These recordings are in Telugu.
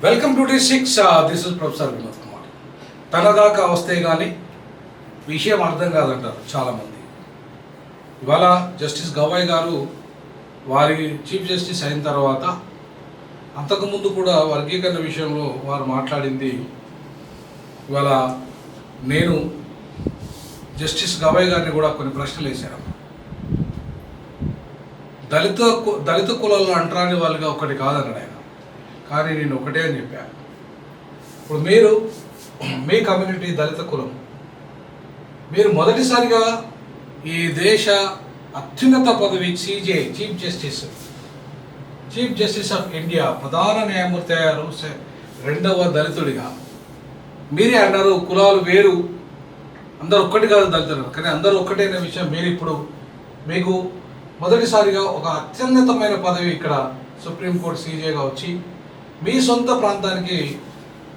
వెల్కమ్ టు డి6. This is professor Vinod Kumar. తన దాకా వస్తే కానీ విషయం అర్థం కాదంటారు చాలామంది. ఇవాళ జస్టిస్ గవాయ్ గారు వారి చీఫ్ జస్టిస్ అయిన తర్వాత అంతకుముందు కూడా వర్గీకరణ విషయంలో వారు మాట్లాడింది. ఇవాళ నేను జస్టిస్ గవాయ్ గారిని కూడా కొన్ని ప్రశ్నలు వేశాను. దళిత కులాల్లో అంటరాని వాళ్ళుగా ఒకటి కాదన్నాడు ఆయన. కానీ నేను ఒకటే అని చెప్పాను. ఇప్పుడు మీరు మీ కమ్యూనిటీ దళిత కులం, మీరు మొదటిసారిగా ఈ దేశ అత్యున్నత పదవి CJ chief justice of India ప్రధాన న్యాయమూర్తి అయ్యారు. రెండవ దళితుడిగా మీరే అన్నారు కులాలు వేరు, అందరూ ఒక్కటి కాదు దళితులు, కానీ అందరూ ఒక్కటే అనే విషయం మీరు ఇప్పుడు మీకు మొదటిసారిగా ఒక అత్యున్నతమైన పదవి ఇక్కడ సుప్రీంకోర్టు సీజేగా వచ్చి మీ సొంత ప్రాంతానికి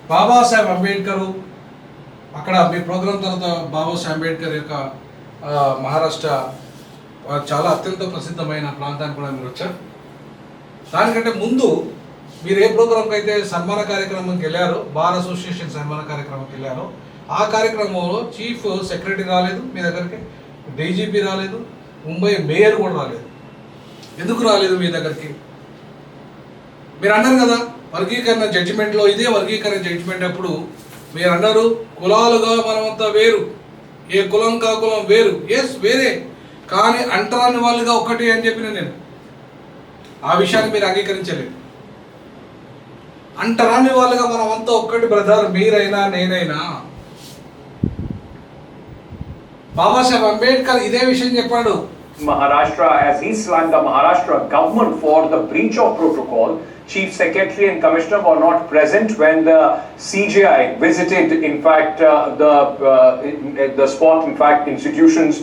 బాబాసాహెబ్ అంబేద్కర్, అక్కడ మీ ప్రోగ్రాం తర్వాత బాబాసాహెబ్ అంబేద్కర్ యొక్క మహారాష్ట్ర చాలా అత్యంత ప్రసిద్ధమైన ప్రాంతానికి కూడా మీరు వచ్చారు. దానికంటే ముందు మీరు ఏ ప్రోగ్రాంకి అయితే సన్మాన కార్యక్రమంకి వెళ్ళారో, బార్ అసోసియేషన్ సన్మాన కార్యక్రమంకి వెళ్ళారో, ఆ కార్యక్రమంలో చీఫ్ సెక్రటరీ రాలేదు మీ దగ్గరికి, డీజీపీ రాలేదు, ముంబై మేయర్ కూడా రాలేదు. ఎందుకు రాలేదు మీ దగ్గరికి? మీరు అన్నారు కదా వర్గీకరణ జడ్జిమెంట్లో, ఇదే వర్గీకరణ జడ్జిమెంట్ అప్పుడు మీరు అన్నారు కులాలుగా మనమంతా వేరు, ఏ కులం కా కులం వేరు. ఎస్ వేరే, కానీ అంటరాని వాళ్ళుగా ఒకటి అని చెప్పిన నేను. ఆ విషయాన్ని మీరు అంగీకరించలేదు. అంటరాని వాళ్ళుగా మనమంతా ఒక్కటి బ్రదర్, మీరైనా నేనైనా. బాబాసాహెబ్ అంబేద్కర్ ఇదే విషయం చెప్పాడు. Maharashtra, as he slammed the Maharashtra government for the breach of protocol, Chief Secretary and Commissioner were not present when the CJI visited, in fact, the spot. In fact, institutions,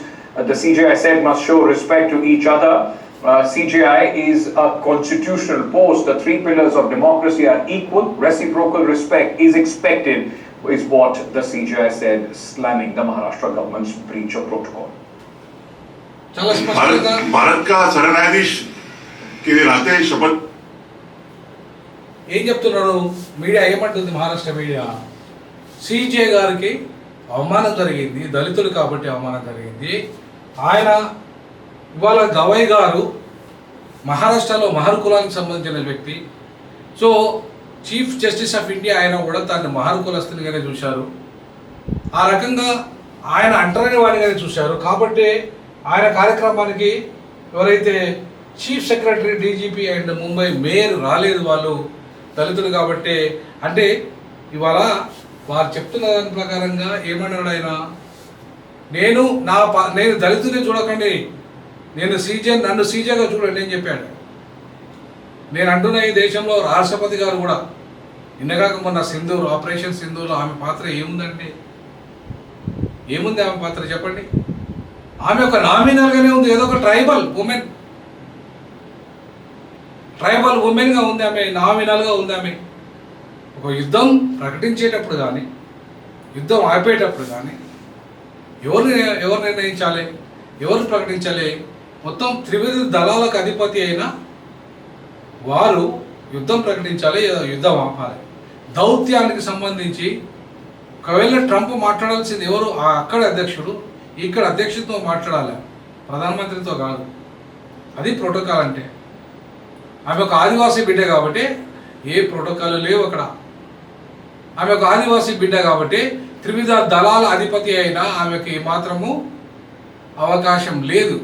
the CJI said, must show respect to each other. CJI is a constitutional post. The three pillars of democracy are equal. Reciprocal respect is expected, is what the CJI said, slamming the Maharashtra government's breach of protocol. Bharat का सरन्यायाधीश के नाते शपथ ఏం చెప్తున్నాడు మీడియా? ఏమంటుంది మహారాష్ట్ర మీడియా? సిజే గారికి అవమానం జరిగింది, దళితులు కాబట్టి అవమానం జరిగింది. ఆయన ఇవాళ గవాయ్ గారు మహారాష్ట్రలో మహర్ కులానికి సంబంధించిన వ్యక్తి. So chief justice of India ఆయన కూడా తను మహర్ కులస్తునిగానే చూశారు. ఆ రకంగా ఆయన అంటరాని వాడిగానే చూశారు. కాబట్టి ఆయన కార్యక్రమానికి ఎవరైతే chief secretary, DGP and Mumbai mayor రాలేదు, వాళ్ళు దళితులు కాబట్టి. అంటే ఇవాళ వారు చెప్తున్న దాని ప్రకారంగా ఏమన్నాడు ఆయన, నేను దళితుని చూడకండి, నన్ను సీజేగా చూడండి అని చెప్పాడు. నేను అంటున్న ఈ దేశంలో రాష్ట్రపతి గారు కూడా నిన్నగాక మొన్న సింధూర్, ఆపరేషన్ సింధూర్లో ఆమె పాత్ర ఏముందంటే, ఏముంది ఆమె పాత్ర చెప్పండి? ఆమె ఒక నామినల్గానే ఉంది, ఏదో ఒక ట్రైబల్ ఉమెన్గా ఉంది ఆమె, నామినల్గా ఉంది ఆమె. ఒక యుద్ధం ప్రకటించేటప్పుడు కానీ, యుద్ధం ఆపేటప్పుడు కానీ ఎవరు నిర్ణయించాలి, ఎవరు ప్రకటించాలి? మొత్తం త్రివిధ దళాలకు అధిపతి అయిన వారు యుద్ధం ప్రకటించాలి, యుద్ధం ఆపాలి. దౌత్యానికి సంబంధించి ఒకవేళ ట్రంప్ మాట్లాడాల్సింది ఎవరు? అక్కడ అధ్యక్షుడు, ఇక్కడ అధ్యక్షుడితో మాట్లాడాలి, ప్రధానమంత్రితో కాదు. అది ప్రోటోకాల్ అంటే. ఆమె ఒక ఆదివాసీ బిడ్డ కాబట్టి ఏ ప్రోటోకాల్ లేవు అక్కడ. ఆమె ఒక ఆదివాసీ బిడ్డ కాబట్టి త్రివిధ దళాల అధిపతి అయినా ఆమెకి మాత్రము అవకాశం లేదు.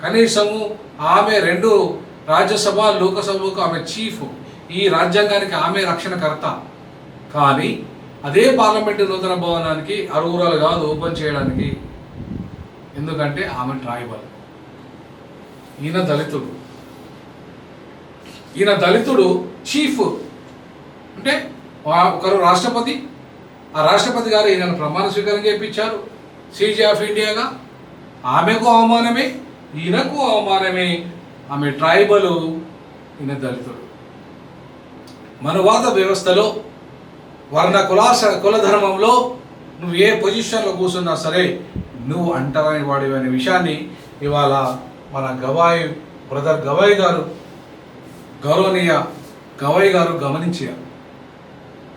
కనీసము ఆమె 2 రాజ్యసభ, లోకసభకు ఆమె చీఫ్, ఈ రాజ్యాంగానికి ఆమె రక్షణకర్త. కానీ అదే పార్లమెంటు నూతన భవనానికి అర్హురాలు కాదు ఓపెన్ చేయడానికి. ఎందుకంటే ఆమె ట్రైబల్, ఈయన దళితుడు చీఫ్. అంటే ఒకరు రాష్ట్రపతి, ఆ రాష్ట్రపతి గారు ఈయనను ప్రమాణ స్వీకారం చేయించారు సీజే ఆఫ్ ఇండియాగా. ఆమెకు అవమానమే, ఈయనకు అవమానమే. ఆమె ట్రైబలు, ఈయన దళితుడు. మనువాద వ్యవస్థలో వర్ణ కులధర్మంలో నువ్వు ఏ పొజిషన్లో కూర్చున్నా సరే నువ్వు అంటరాని వాడివి అనే విషయాన్ని ఇవాళ మన బ్రదర్ గవాయ్ గారు, గౌరవనీయ గవాయ్ గారు గమనించారు.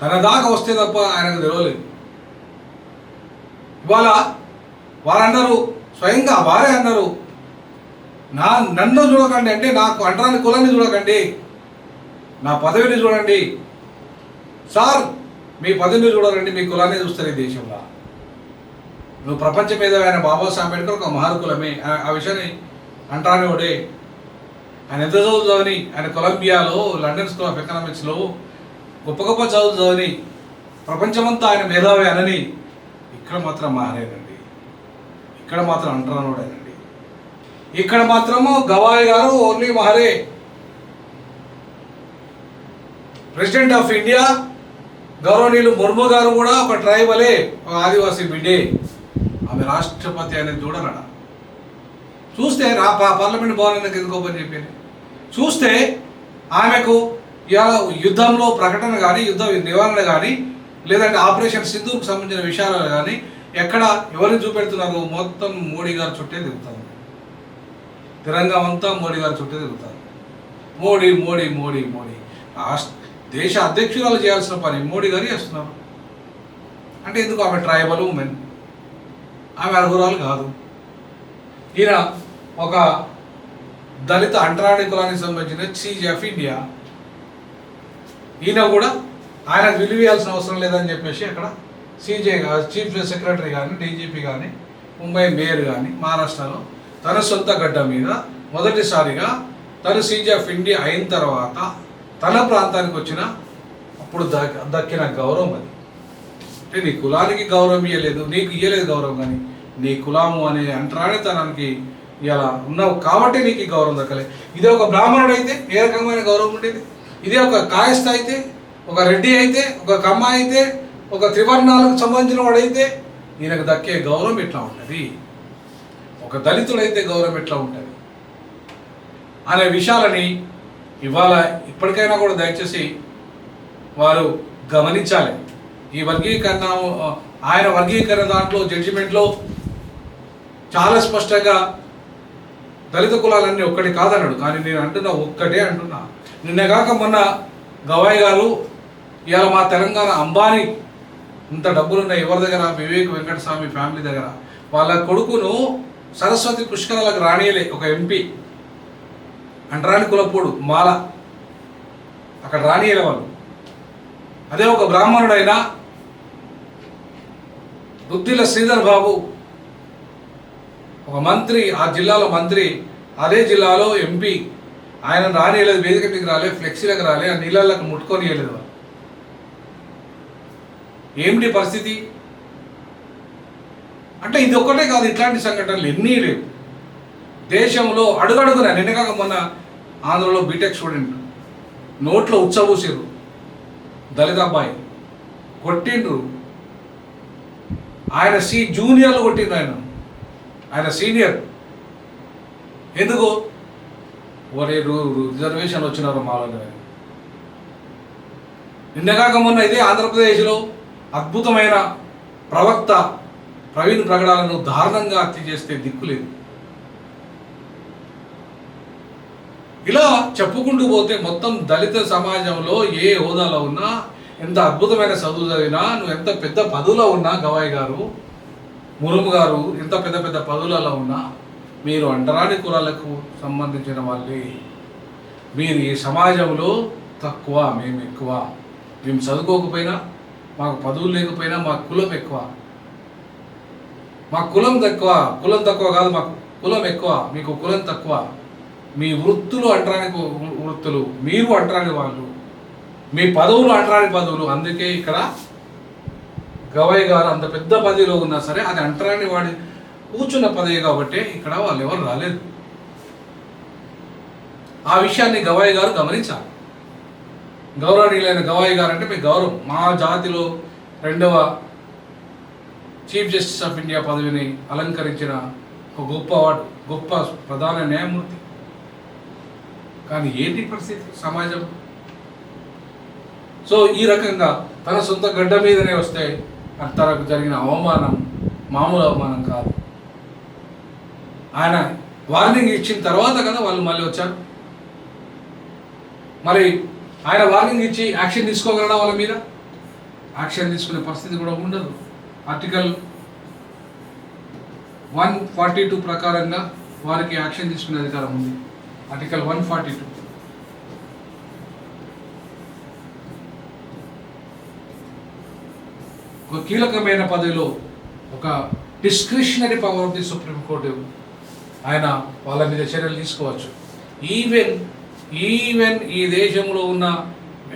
తన దాకా వస్తే తప్ప ఆయనకు తెలియలేదు. ఇవాళ వారన్నారు, స్వయంగా వారే అన్నారు, నన్ను చూడకండి, అంటే నాకు అంటరాని కులాన్ని చూడకండి, నా పదవిని చూడండి సార్, మీ పదవిని చూడాలండి, మీ కులాన్ని చూస్తారు ఈ దేశంలో. నువ్వు ప్రపంచ మేధావి బాబాసాహెబ్ అంబేద్కర్ ఒక మహానుకులమే, ఆ విషయాన్ని అంటానే వాడే. ఆయన ఎంత చదువు చదివి, ఆయన కొలంబియాలో, లండన్ స్కూల్ ఆఫ్ ఎకనామిక్స్లో గొప్ప గొప్ప చదువు చదివి ప్రపంచమంతా ఆయన మేధావి అనని, ఇక్కడ మాత్రం మారేనండి, ఇక్కడ మాత్రం అంటరానోడేనండి, ఇక్కడ మాత్రము గవాయ్ గారు ఓన్లీ మహరే. ప్రెసిడెంట్ ఆఫ్ ఇండియా గౌరవనీయులు ముర్ము గారు కూడా ఒక ట్రైబలే, ఒక ఆదివాసీ బిడ్డే. ఆమె రాష్ట్రపతి అనేది చూడనడ. చూస్తే పార్లమెంట్ భవన్ ఎందుకు ఓపెన్ చెప్పాను, చూస్తే ఆమెకు యుద్ధంలో ప్రకటన కానీ, యుద్ధ నివారణ కానీ, లేదంటే ఆపరేషన్ సింధూర్కు సంబంధించిన విషయాలు కానీ ఎక్కడ ఎవరిని చూపెడుతున్నారు, మొత్తం మోడీ గారు చుట్టే తిరుగుతారు. తిరంగం అంతా మోడీ గారు చుట్టే తిరుగుతారు. మోడీ మోడీ మోడీ మోడీ. దేశ అధ్యక్షురాలు చేయాల్సిన పని మోడీ గారు చేస్తున్నారు. అంటే ఎందుకు? ఆమె ట్రైబల్ ఉమెన్, ఆమె అర్హురాలు కాదు. ఈయన ఒక దళిత అంటరాని కులానికి సంబంధించిన చీఫ్ ఆఫ్ ఇండియా. ఈయన కూడా ఆయనకు విలువేయాల్సిన అవసరం లేదని చెప్పేసి అక్కడ సీజే చీఫ్ సెక్రటరీ కానీ, డీజీపీ కానీ, ముంబై మేయర్ కానీ మహారాష్ట్రలో తన సొంత గడ్డ మీద మొదటిసారిగా తను సీజే ఆఫ్ ఇండియా అయిన తర్వాత తన ప్రాంతానికి వచ్చిన అప్పుడు దక్కిన గౌరవం అది. అంటే నీ కులానికి గౌరవం ఇవ్వలేదు, నీకు ఇవ్వలేదు గౌరవం, కానీ నీ కులాము అనే అంటరానితనానికి ఇలా ఉన్నావు కాబట్టి నీకు ఈ గౌరవం దక్కలేదు. ఇదే ఒక బ్రాహ్మణుడు అయితే ఏ రకమైన గౌరవం ఉండేది? ఇదే ఒక కాయస్థ అయితే, ఒక రెడ్డి అయితే, ఒక కమ్మ అయితే, ఒక త్రివర్ణాలకు సంబంధించిన వాడైతే ఈయనకు దక్కే గౌరవం ఎట్లా ఉంటుంది, ఒక దళితుడైతే గౌరవం ఎట్లా ఉంటుంది అనే విషయాలని ఇవాళ ఇప్పటికైనా కూడా దయచేసి వారు గమనించాలి. ఈ వర్గీకరణ, ఆయన వర్గీకరణ దాంట్లో జడ్జిమెంట్లో చాలా స్పష్టంగా దళిత కులాలన్నీ ఒక్కటి కాదన్నాడు. కానీ నేను అంటున్నా ఒక్కటే అంటున్నా. నిన్నగాక మొన్న గవాయ్ గారు ఇవాళ మా తెలంగాణ అంబానీ ఇంత డబ్బులున్నాయి ఎవరి దగ్గర, వివేక్ వెంకటస్వామి ఫ్యామిలీ దగ్గర, వాళ్ళ కొడుకును సరస్వతి పుష్కరాలకు రానియలే ఒక ఎంపీ, అంటరాని కులపోడు మాల, అక్కడ రానియలే వాళ్ళు. అదే ఒక బ్రాహ్మణుడైనా దుద్దిల శ్రీధర్ బాబు ఒక మంత్రి, ఆ జిల్లాలో మంత్రి, అదే జిల్లాలో ఎంపీ, ఆయన రానియలేదు, వేదిక మీకు రాలే, ఫ్లెక్సీలకు రాలే, ఆ నీళ్ళకు ముట్టుకొని ఇవ్వలేదు. ఏమిటి పరిస్థితి? అంటే ఇది ఒక్కటే కాదు, ఇట్లాంటి సంఘటనలు ఎన్నీ లేవు దేశంలో. అడుగడుగున నిన్నగాక మొన్న ఆంధ్రలో బీటెక్ స్టూడెంట్ నోట్లో ఉచ్చబూసిరు, దళిత అబ్బాయి కొట్టిండ్రు, ఆయన జూనియర్లు కొట్టిండ్రు, ఆయన సీనియర్. ఎందుకు? ఒరే రిజర్వేషన్ వచ్చినారు మాలో. నిన్నగాక మొన్న ఇదే ఆంధ్రప్రదేశ్లో అద్భుతమైన ప్రవక్త ప్రవీణ్ ప్రగడాలను దారుణంగా హత్య చేస్తే దిక్కులేదు. ఇలా చెప్పుకుంటూ పోతే మొత్తం దళిత సమాజంలో ఏ హోదాలో ఉన్నా, ఎంత అద్భుతమైన చదువు చదివినా, నువ్వు ఎంత పెద్ద పదవులో ఉన్నా, గవాయ్ గారు, మురుము గారు ఎంత పెద్ద పెద్ద పదవులలో ఉన్నా, మీరు అంటరాని కులాలకు సంబంధించిన వాళ్ళే. మీరు ఈ సమాజంలో తక్కువ, మేము ఎక్కువ. మేము చదువుకోకపోయినా, మాకు పదవులు లేకపోయినా, మా కులం ఎక్కువ. మా కులం తక్కువ, కులం తక్కువ కాదు, మాకు కులం ఎక్కువ, మీకు కులం తక్కువ. మీ వృత్తులు అంటరాని వృత్తులు, మీరు అంటరాని వాళ్ళు, మీ పదవులు అంటరాని పదవులు. అందుకే ఇక్కడ గవాయ్ గారు అంత పెద్ద పదవిలో ఉన్నా సరే అది అంటరాని వాడి కూర్చున్న పదవి కాబట్టి ఇక్కడ వాళ్ళు ఎవరు రాలేదు. ఆ విషయాన్ని గవాయ్ గారు గమనించాలి. గౌరవనీయులైన గవాయ్ గారు అంటే మీ గౌరవం. మా జాతిలో రెండవ చీఫ్ జస్టిస్ ఆఫ్ ఇండియా పదవిని అలంకరించిన ఒక గొప్పవాడు, గొప్ప ప్రధాన న్యాయమూర్తి. కానీ ఏంటి పరిస్థితి సమాజం? సో ఈ రకంగా తన సొంత గడ్డ మీదనే వస్తే తనకు జరిగిన అవమానం మామూలు అవమానం కాదు. ఆయన వార్నింగ్ ఇచ్చిన తర్వాత కదా వాళ్ళు మళ్ళీ వచ్చారు. మరి ఆయన వార్నింగ్ ఇచ్చి యాక్షన్ తీసుకోగలడా వాళ్ళ మీద? యాక్షన్ తీసుకునే పరిస్థితి కూడా ఉండదు. ఆర్టికల్ 142 ప్రకారంగా వారికి యాక్షన్ తీసుకునే అధికారం ఉంది. ఆర్టికల్ 142. ఒక కీలకమైన పదవిలో ఒక discretionary power of the supreme court ఆయన వాళ్ళ మీద చర్యలు తీసుకోవచ్చు. ఈవెన్ ఈ దేశంలో ఉన్న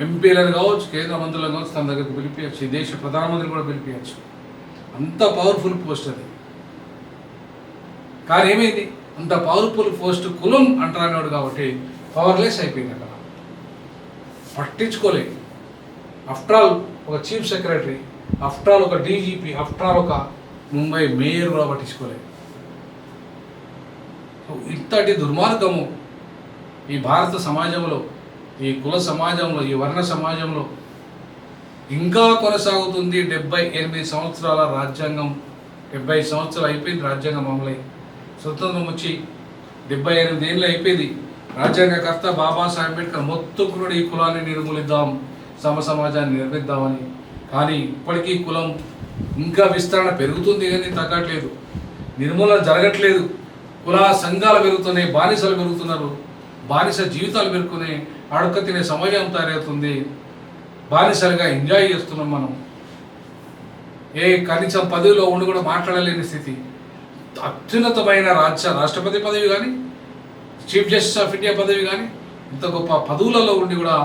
ఎంపీలను కావచ్చు, కేంద్ర మంత్రులను కావచ్చు, తన దగ్గరకు పిలిపించచ్చు. ఈ దేశ ప్రధానమంత్రి కూడా పిలిపించచ్చు. అంత పవర్ఫుల్ పోస్ట్ అది. కానీ ఏమైంది, అంత పవర్ఫుల్ పోస్ట్ కులం అంటారనేవాడు కాబట్టి పవర్లెస్ అయిపోయింది. అక్కడ పట్టించుకోలేదు. ఆఫ్టర్ ఆల్ ఒక చీఫ్ సెక్రటరీ, ఆఫ్టర్ ఆల్ ఒక డీజీపీ, ఆఫ్టర్ ఆల్ ఒక ముంబై మేయర్ కూడా పట్టించుకోలేదు. ఇంతటి దుర్మార్గము ఈ భారత సమాజంలో, ఈ కుల సమాజంలో, ఈ వర్ణ సమాజంలో ఇంకా కొనసాగుతుంది. 78 సంవత్సరాల రాజ్యాంగం, 70 సంవత్సరాలు అయిపోయింది రాజ్యాంగం అమలై. స్వతంత్రం వచ్చి 78 ఏళ్ళు అయిపోయింది. రాజ్యాంగకర్త బాబాసాహెబ్ అంబేద్కర్ మొత్తం కూడా ఈ కులాన్ని నిర్మూలిద్దాం, సమాజాన్ని నిర్మిద్దామని. కానీ ఇప్పటికీ కులం ఇంకా విస్తరణ పెరుగుతుంది కానీ తగ్గట్లేదు, నిర్మూలన జరగట్లేదు. కుల సంఘాలు పెరుగుతున్నాయి, బానిసలు పెరుగుతున్నారు, బానిస జీవితాలు పెరుగుతున్నాయి, అడుక్క తినే సమాజం తయారవుతుంది, బానిసలుగా ఎంజాయ్ చేస్తున్నాం మనం. కనీసం పదవిలో ఉండి కూడా మాట్లాడలేని స్థితి. అత్యున్నతమైన రాష్ట్రపతి పదవి కానీ, చీఫ్ జస్టిస్ ఆఫ్ ఇండియా పదవి కానీ, ఇంత గొప్ప పదవులలో ఉండి కూడా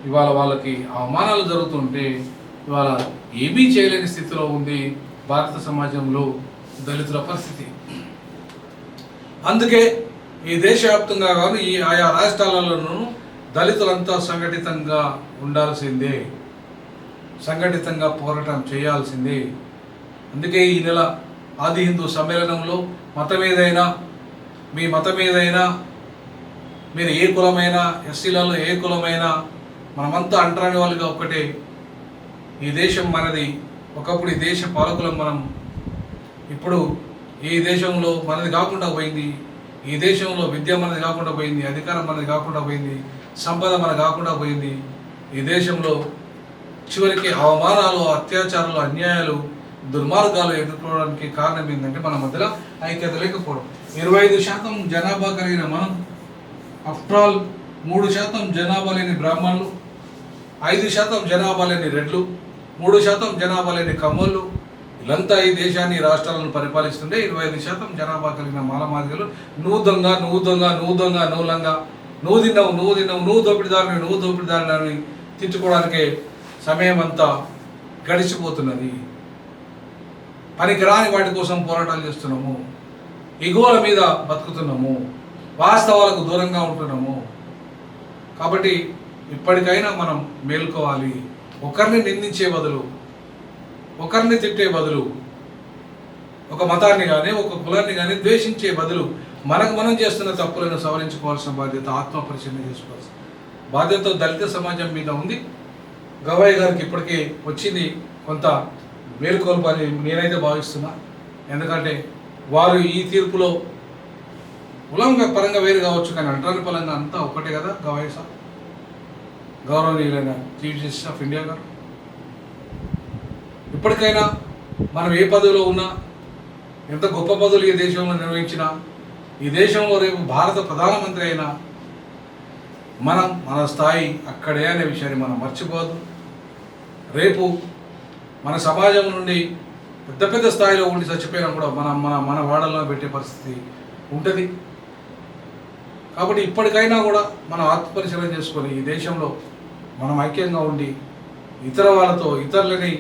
ఇవాళ వాళ్ళకి అవమానాలు జరుగుతుంటే ఇవాళ ఏమీ చేయలేని స్థితిలో ఉంది భారత సమాజంలో దళితుల పరిస్థితి. అందుకే ఈ దేశవ్యాప్తంగా కానీ ఈ ఆయా రాష్ట్రాలలోనూ దళితులంతా సంఘటితంగా ఉండాల్సిందే, సంఘటితంగా పోరాటం చేయాల్సిందే. అందుకే ఈ నెల ఆది హిందూ సమ్మేళనంలో మతం ఏదైనా, మీ మతం ఏదైనా, మీరు ఏ కులమైనా, ఎస్సీలలో ఏ కులమైనా, మనమంతా అంటరాని వాళ్ళుగా ఒక్కటే. ఈ దేశం మనది. ఒకప్పుడు ఈ దేశ పాలకులం మనం. ఇప్పుడు ఈ దేశంలో మనది కాకుండా పోయింది. ఈ దేశంలో విద్య మనది కాకుండా పోయింది, అధికారం మనది కాకుండా పోయింది, సంపద మనది కాకుండా పోయింది. ఈ దేశంలో చివరికి అవమానాలు, అత్యాచారాలు, అన్యాయాలు, దుర్మార్గాలు ఎదుర్కోవడానికి కారణం ఏంటంటే మన మధ్యలో ఐక్యత లేకపోవడం. 25% జనాభా కలిగిన మనం, ఆఫ్టర్ ఆల్ 3% జనాభా లేని బ్రాహ్మణులు, 5% జనాభా లేని రెడ్లు, 3% జనాభా లేని కమ్మోళ్ళు, వీళ్ళంతా ఈ దేశాన్ని, రాష్ట్రాలను పరిపాలిస్తుంటే 25% జనాభా కలిగిన మాలమాదిగలు నువ్వు దొంగ, నువ్వు దొంగ, నువ్వు దొంగ, నువ్వు లంగా, నువ్వు తిన్నావు, నువ్వు తిన్నావు, నువ్వు దోపిడిదారుని, నువ్వు దోపిడిదారుని తిట్టుకోవడానికే సమయం అంతా గడిచిపోతున్నది. పనికిరాని వాటి కోసం పోరాటాలు చేస్తున్నాము, ఎగువల మీద బతుకుతున్నాము, వాస్తవాలకు దూరంగా ఉంటున్నాము. కాబట్టి ఇప్పటికైనా మనం మేల్కోవాలి. ఒకరిని నిందించే బదులు, ఒకరిని తిట్టే బదులు, ఒక మతాన్ని కానీ ఒక కులాన్ని కానీ ద్వేషించే బదులు మనకు మనం చేస్తున్న తప్పులను సవరించుకోవాల్సిన బాధ్యత, ఆత్మపరిశీలన చేసుకోవాల్సిన బాధ్యత దళిత సమాజం మీద ఉంది. గవాయి గారికి ఇప్పటికే వచ్చింది కొంత మేలుకొల్పు అని నేనైతే భావిస్తున్నా. ఎందుకంటే వారు ఈ తీర్పులో కులం పరంగా వేరు కావచ్చు కానీ అంటరాని పరంగా అంతా ఒక్కటే కదా. గవాయి సార్, గౌరవనీయులైన చీఫ్ జస్టిస్ ఆఫ్ ఇండియా గారు, ఇప్పటికైనా మనం ఏ పదవిలో ఉన్నా, ఎంత గొప్ప పదవులు ఈ దేశంలో నిర్వహించినా, ఈ దేశంలో రేపు భారత ప్రధానమంత్రి అయినా మన స్థాయి అక్కడే అనే విషయాన్ని మనం మర్చిపోవద్దు. రేపు మన సమాజం నుండి పెద్ద పెద్ద స్థాయిలో ఉండి చచ్చిపోయినా కూడా మన వాడల్లో పెట్టే పరిస్థితి ఉంటుంది. కాబట్టి ఇప్పటికైనా కూడా మనం ఆత్మపరిశీలన చేసుకొని ఈ దేశంలో మనం ఐక్యంగా ఉండి ఇతర వాళ్ళతో, ఇతరులని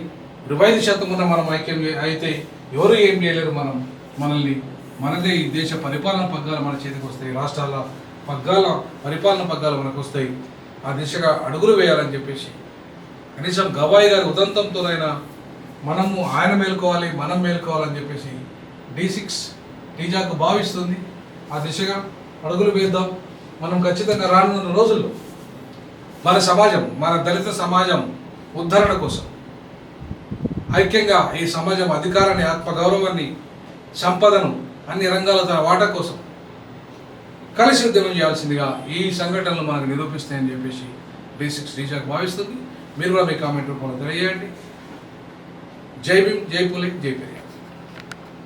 25% ఉన్న మనం ఐక్యం అయితే ఎవరు ఏం చేయలేరు. మనదే ఈ దేశ పరిపాలన పగ్గాలు మన చేతికి వస్తాయి, రాష్ట్రాల పరిపాలన పగ్గాలు మనకు వస్తాయి. ఆ దిశగా అడుగులు వేయాలని చెప్పేసి కనీసం గవాయి గారి ఉదంతంతోనైనా ఆయన మేలుకోవాలి, మనం మేలుకోవాలని చెప్పేసి D6 టీజాకు భావిస్తుంది. ఆ దిశగా అడుగులు వేద్దాం. మనం ఖచ్చితంగా రానున్న రోజుల్లో మన సమాజం, మన దళిత సమాజం ఉద్ధరణ కోసం ఐక్యంగా ఈ సమాజం అధికారాన్ని, ఆత్మగౌరవాన్ని, సంపదను, అన్ని రంగాల తన వాటా కోసం కలిసి ఉద్యమం చేయాల్సిందిగా ఈ సంఘటనలు మనకు నిరూపిస్తాయని చెప్పేసి D6 టీజాకు భావిస్తుంది. మీరు కూడా మీ కామెంట్ రూపంలో తెలియజేయండి. జై భీమ్, జై పులి, జై పెరియార్.